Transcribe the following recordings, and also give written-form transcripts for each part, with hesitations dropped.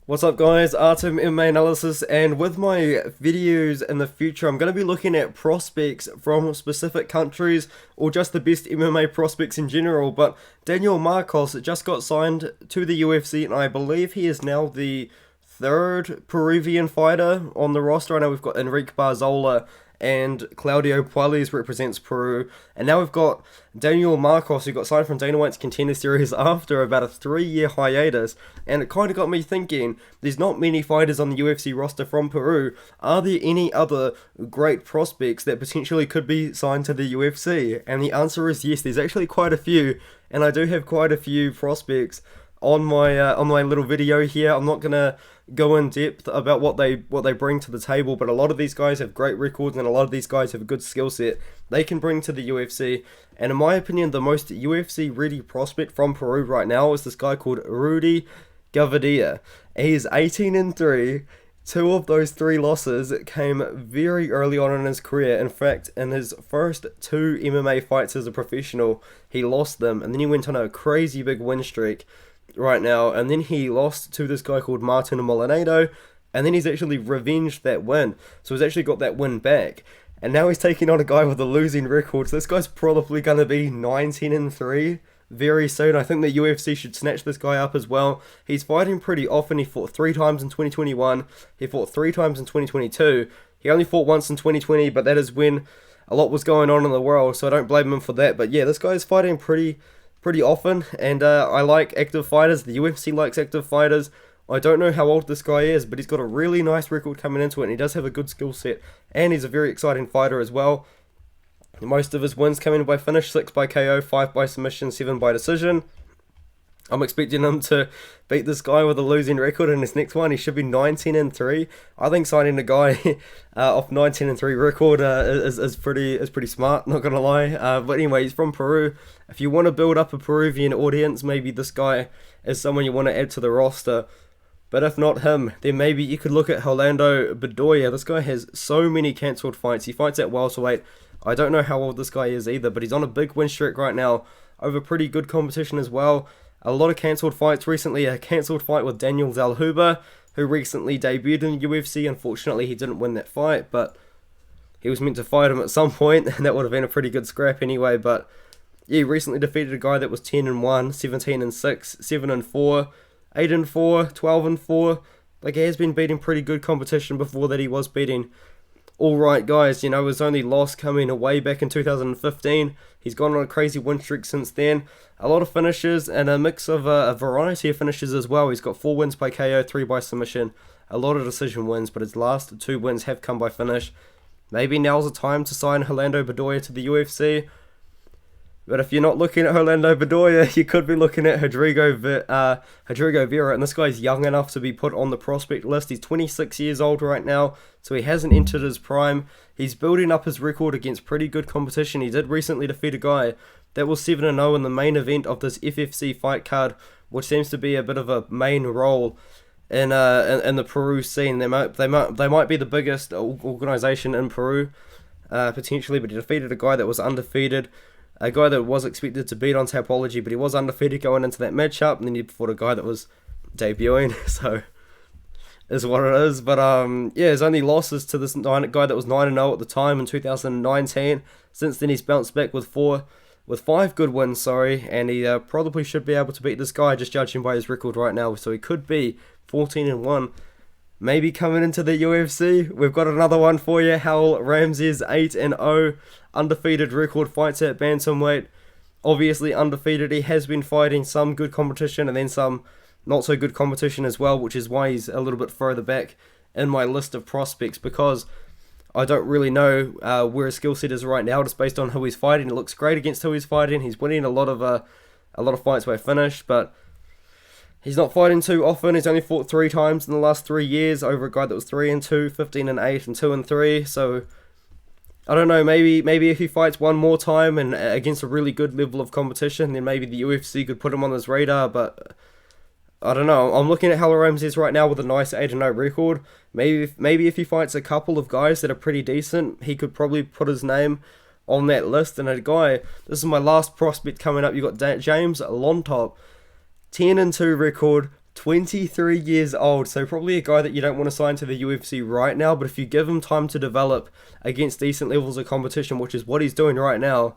What's up guys, Artem MMA Analysis, and with my videos in the future I'm going to be looking at prospects from specific countries or just the best MMA prospects in general. But Daniel Marcos just got signed to the UFC and I believe he is now the third Peruvian fighter on the roster. I know we've got Enrique Barzola and Claudio Puelles represents Peru. And now we've got Daniel Marcos, who got signed from Dana White's Contender Series after about a 3-year hiatus. And it kind of got me thinking, there's not many fighters on the UFC roster from Peru. Are there any other great prospects that potentially could be signed to the UFC? And the answer is yes, there's actually quite a few. And I do have quite a few prospects on my little video here. I'm not gonna go in depth about what they bring to the table, but a lot of these guys have great records and a lot of these guys have a good skill set they can bring to the UFC. And in my opinion, the most UFC ready prospect from Peru right now is this guy called Rudy Governier. He's 18-3. Two of those three losses came very early on in his career. In fact, in his first two MMA fights as a professional, he lost them, and then he went on a crazy big win streak right now, and then he lost to this guy called Martin Maldonado, and then he's actually revenged that win, so he's actually got that win back, and now he's taking on a guy with a losing record. So this guy's probably going to be 19-3 very soon. I think the UFC should snatch this guy up as well. He's fighting pretty often. He fought 3 times in 2021, he fought 3 times in 2022, he only fought once in 2020, but that is when a lot was going on in the world, so I don't blame him for that. But yeah, this guy's fighting pretty often, and I like active fighters. The UFC likes active fighters. I don't know how old this guy is, but he's got a really nice record coming into it, and he does have a good skill set, and he's a very exciting fighter as well. Most of his wins come in by finish: 6 by KO, 5 by submission, 7 by decision. I'm expecting him to beat this guy with a losing record in his next one. He should be 19-3. I think signing a guy off 19-3 record is pretty smart, not gonna lie. But anyway, he's from Peru. If you want to build up a Peruvian audience, maybe this guy is someone you want to add to the roster. But if not him, then maybe you could look at Holando Bedoya. This guy has so many cancelled fights. He fights at welterweight. I don't know how old this guy is either, but he's on a big win streak right now over pretty good competition as well. A lot of cancelled fights recently. A cancelled fight with Daniel Zalhuba, who recently debuted in the UFC. Unfortunately, he didn't win that fight, but he was meant to fight him at some point, and that would have been a pretty good scrap anyway. But yeah, he recently defeated a guy that was 10-1, 17-6, 7-4, 8-4, 12-4. Like, he has been beating pretty good competition before that. He was beating alright guys. You know, his only loss coming away back in 2015. He's gone on a crazy win streak since then. A lot of finishes and a mix of a variety of finishes as well. He's got 4 wins by KO, 3 by submission, a lot of decision wins, but his last 2 wins have come by finish. Maybe now's the time to sign Holando Bedoya to the UFC. But if you're not looking at Holando Bedoya, you could be looking at Rodrigo Vera, and this guy's young enough to be put on the prospect list. He's 26 years old right now, so he hasn't entered his prime. He's building up his record against pretty good competition. He did recently defeat a guy that was 7-0 in the main event of this FFC fight card, which seems to be a bit of a main role in the Peru scene. They might be the biggest organization in Peru, potentially, but he defeated a guy that was undefeated. A guy that was expected to beat on Tapology, but he was undefeated going into that matchup, and then he fought a guy that was debuting, so is what it is. But yeah, his only losses to this guy that was 9-0 at the time in 2019. Since then, he's bounced back with 5 good wins, and he probably should be able to beat this guy, just judging by his record right now. So he could be 14-1. Maybe coming into the UFC. We've got another one for you. Hal Ramsey's 8-0 undefeated record, fights at bantamweight. Obviously undefeated. He has been fighting some good competition and then some not so good competition as well, which is why he's a little bit further back in my list of prospects, because I don't really know where his skill set is right now, just based on who he's fighting. It looks great against who he's fighting. He's winning a lot of fights by finish, but he's not fighting too often. He's only fought 3 times in the last 3 years over a guy that was 3-2, 15-8, and 2-3. So I don't know. Maybe if he fights one more time and against a really good level of competition, then maybe the UFC could put him on his radar. But I don't know. I'm looking at Hal Ramsey's right now with a nice 8-0 record. Maybe if he fights a couple of guys that are pretty decent, he could probably put his name on that list. And a guy, this is my last prospect coming up. You got James Lontop. 10-2 record, 23 years old, so probably a guy that you don't want to sign to the UFC right now, but if you give him time to develop against decent levels of competition, which is what he's doing right now,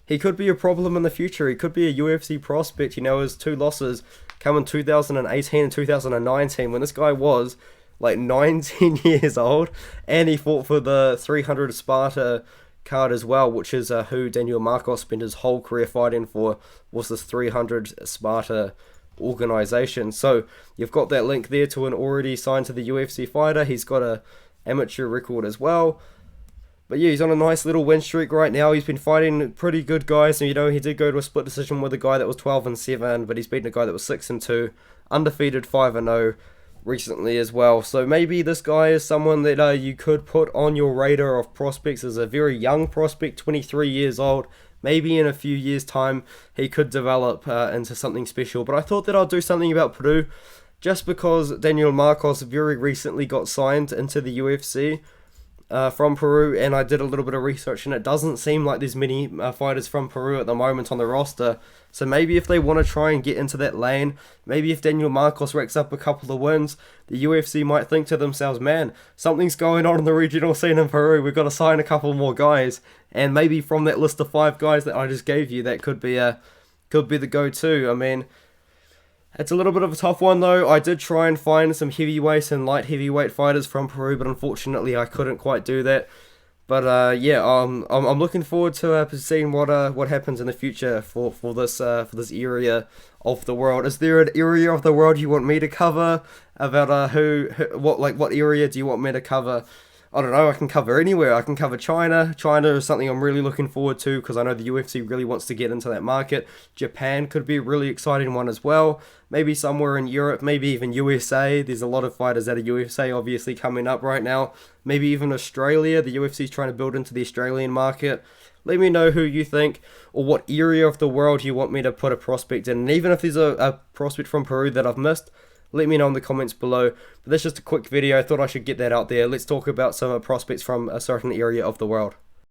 he could be a problem in the future. He could be a UFC prospect. You know, his 2 losses come in 2018 and 2019 when this guy was like 19 years old, and he fought for the 300 Sparta card as well, which is who Daniel Marcos spent his whole career fighting for, was this 300 Sparta organization. So you've got that link there to an already signed to the UFC fighter. He's got a amateur record as well. But yeah, he's on a nice little win streak right now. He's been fighting pretty good guys. And you know, he did go to a split decision with a guy that was 12-7, but he's beaten a guy that was 6-2, undefeated 5-0 recently as well. So maybe this guy is someone that you could put on your radar of prospects as a very young prospect, 23 years old. Maybe in a few years' time, he could develop into something special. But I thought that I'll do something about Peru, just because Daniel Marcos very recently got signed into the UFC from Peru, and I did a little bit of research, and it doesn't seem like there's many fighters from Peru at the moment on the roster. So maybe if they want to try and get into that lane, maybe if Daniel Marcos racks up a couple of wins, the UFC might think to themselves, man, something's going on in the regional scene in Peru, we've got to sign a couple more guys. And maybe from that list of 5 guys that I just gave you, that could be the go-to. I mean, it's a little bit of a tough one though. I did try and find some heavyweight and light heavyweight fighters from Peru, but unfortunately I couldn't quite do that. But yeah, I'm looking forward to seeing what happens in the future for this area of the world. Is there an area of the world you want me to cover about what area do you want me to cover? I don't know, I can cover anywhere. I can cover China. China is something I'm really looking forward to because I know the UFC really wants to get into that market. Japan could be a really exciting one as well. Maybe somewhere in Europe, maybe even USA. There's a lot of fighters out of USA obviously coming up right now. Maybe even Australia. The UFC is trying to build into the Australian market. Let me know who you think or what area of the world you want me to put a prospect in. And even if there's a prospect from Peru that I've missed, let me know in the comments below. But that's just a quick video. I thought I should get that out there. Let's talk about some prospects from a certain area of the world.